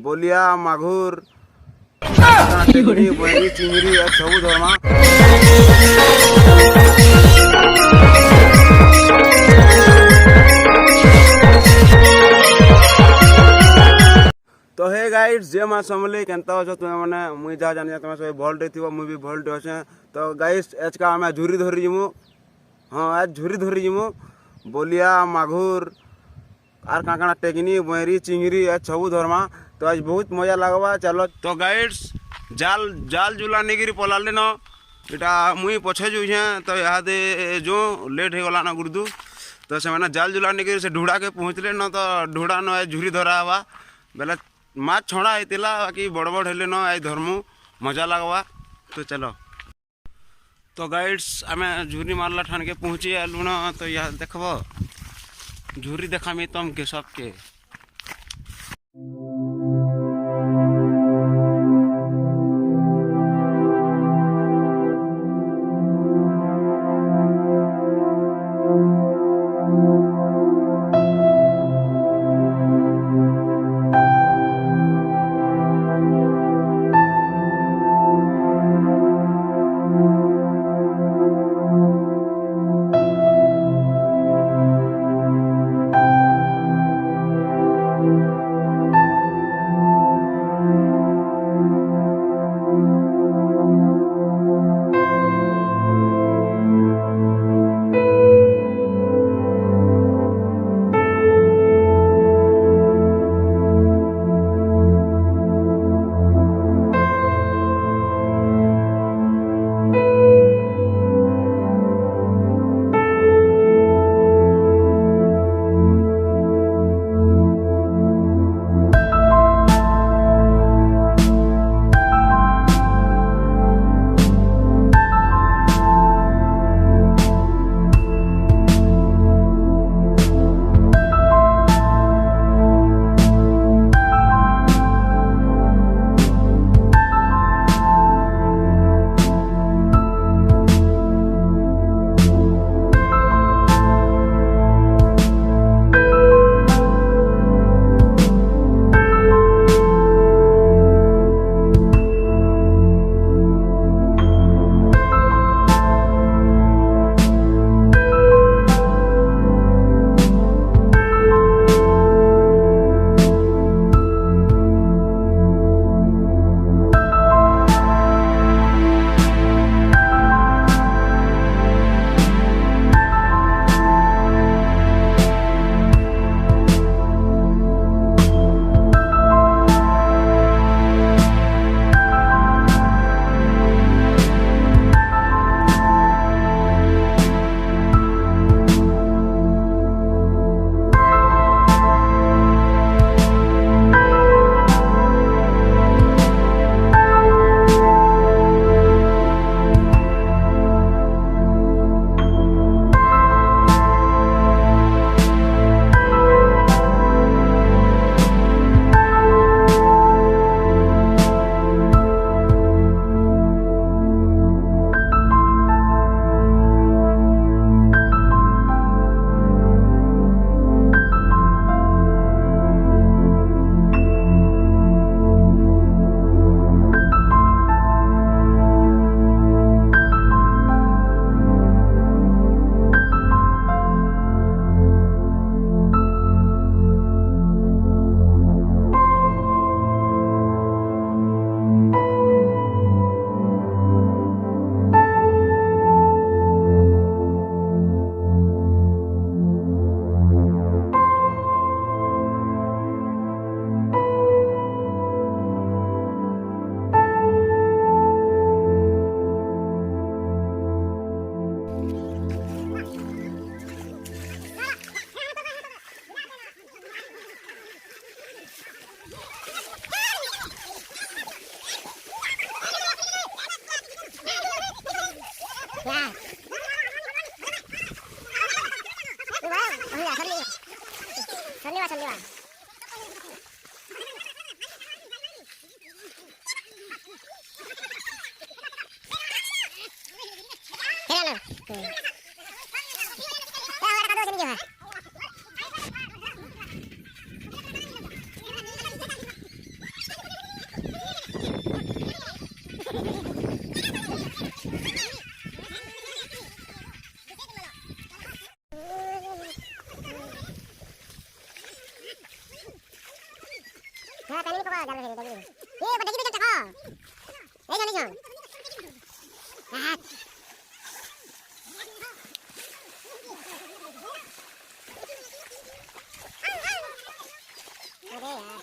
बोलिया माघुर टेकनी बड़ी चिंगड़ी सब धर्मा। तो हे गाइड्स जे मां समले केनता हो तुम माने मुई जा जानि तुम सब भलटे थिबो मुई भी भलटे अछे। तो गाइड्स एचका हमें झुरी धरी जिमु। हाँ आज झुरी धरी जिमु बोलिया माघुर आर काना टेकनी बड़ी चिंगड़ी सब धर्मा। तो आज बहुत मजा लगवा चलो। तो गाइड्स जाल जाल जुला निगिरी पलाले न इटा मुई पछे जुझे। तो यहाँ दे जो लेट हो गला न गुरुदू तो से मैंने जाल जुला निगिरी से ढूढ़ा के पहुँचले न। तो ढूढ़ा न झुरी धरा हवा बेले माछ छड़ा होता बाकी बड़ बड़ हेले न आई धर्मु मजा लगवा। तो चलो तो गाइड्स आम झुरी मारला ठान के पहुँची आलु न। तो यह देखब झुरी देखामी तुमके सबके। হ্যাঁ তাই নিকো জাল ফেলে দেখি এ দেখি দেখি টাকা এই জানিস হ্যাঁ अरे यार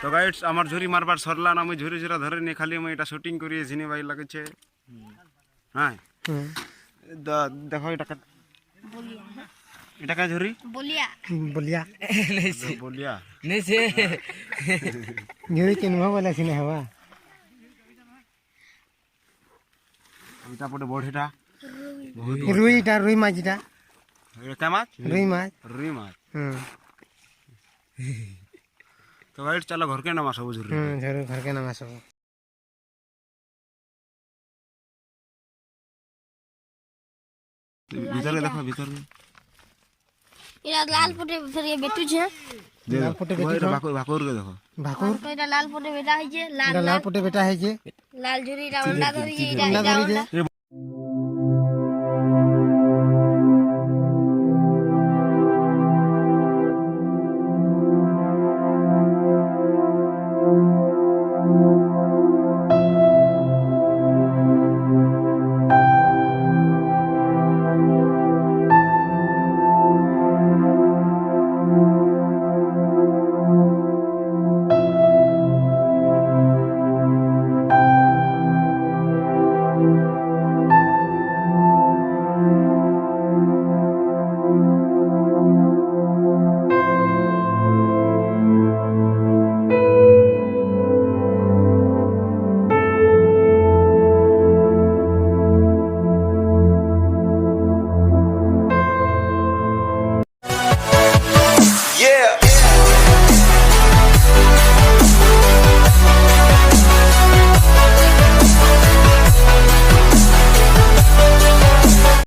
তো গাইডস আমার ঝুরি মারবার সরলা না, আমি ঝুরি ঝুরা ধরে নিয়ে খালি আমি এটা শুটিং করিয়েছি নি ভাই লাগছে। হ্যাঁ দেখো এটা এটা কা ঝুরি बोलिया बोलिया বলিয়া नहीं से न्यूरी के नुआ वाला सिने हवा এটা পড়ে বড়িটা रुईटा रुई माजीटा এটা কে মাছ? রুই মাছ। রুই মাছ। হুম তো গাইস চলো ঘরকে নামা সবু ঝুরি। ঝুরি ঘরকে নামা সব। ভিতরে দেখো ভিতরে। এটা লাল পটে ফেরে বেটু ছে লাল পটে বেটি এটা ভাকুর কে দেখো। ভাকুর এটা লাল পটে বেটা হইছে লাল এটা লাল পটে বেটা হয়েছে। লাল ঝুরি এটা অন্ডা ধরিছে এটা অন্ডা এটা ধরিছে। অন্ডা এ